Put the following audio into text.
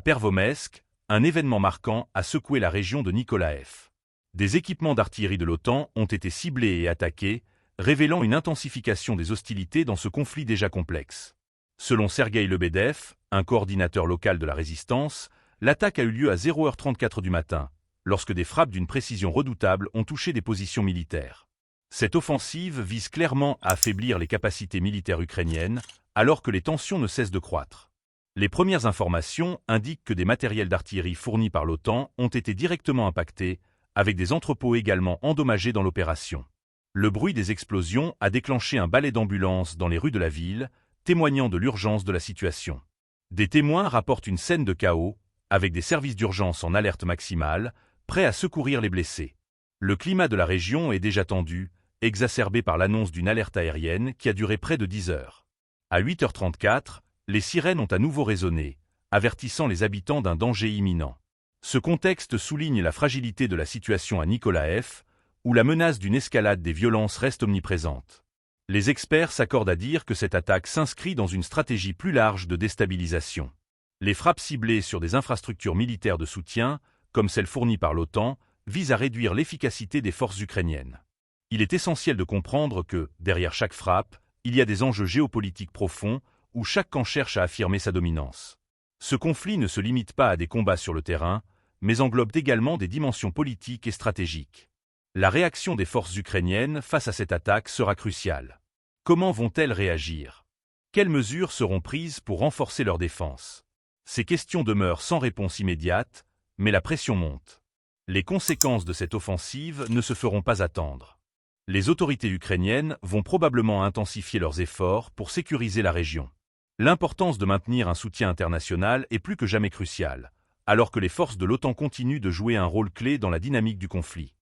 Pervomesque, un événement marquant a secoué la région de Nikolaev. Des équipements d'artillerie de l'OTAN ont été ciblés et attaqués, révélant une intensification des hostilités dans ce conflit déjà complexe. Selon Sergueï Lebedev, un coordinateur local de la résistance, l'attaque a eu lieu à 0h34 du matin, lorsque des frappes d'une précision redoutable ont touché des positions militaires. Cette offensive vise clairement à affaiblir les capacités militaires ukrainiennes, alors que les tensions ne cessent de croître. Les premières informations indiquent que des matériels d'artillerie fournis par l'OTAN ont été directement impactés, avec des entrepôts également endommagés dans l'opération. Le bruit des explosions a déclenché un balai d'ambulance dans les rues de la ville, témoignant de l'urgence de la situation. Des témoins rapportent une scène de chaos, avec des services d'urgence en alerte maximale, prêts à secourir les blessés. Le climat de la région est déjà tendu, exacerbé par l'annonce d'une alerte aérienne qui a duré près de 10 heures. À 8h34, les sirènes ont à nouveau résonné, avertissant les habitants d'un danger imminent. Ce contexte souligne la fragilité de la situation à Nikolaev, où la menace d'une escalade des violences reste omniprésente. Les experts s'accordent à dire que cette attaque s'inscrit dans une stratégie plus large de déstabilisation. Les frappes ciblées sur des infrastructures militaires de soutien, comme celles fournies par l'OTAN, visent à réduire l'efficacité des forces ukrainiennes. Il est essentiel de comprendre que, derrière chaque frappe, il y a des enjeux géopolitiques profonds, où chaque camp cherche à affirmer sa dominance. Ce conflit ne se limite pas à des combats sur le terrain, mais englobe également des dimensions politiques et stratégiques. La réaction des forces ukrainiennes face à cette attaque sera cruciale. Comment vont-elles réagir? Quelles mesures seront prises pour renforcer leur défense? Ces questions demeurent sans réponse immédiate, mais la pression monte. Les conséquences de cette offensive ne se feront pas attendre. Les autorités ukrainiennes vont probablement intensifier leurs efforts pour sécuriser la région. L'importance de maintenir un soutien international est plus que jamais cruciale, alors que les forces de l'OTAN continuent de jouer un rôle clé dans la dynamique du conflit.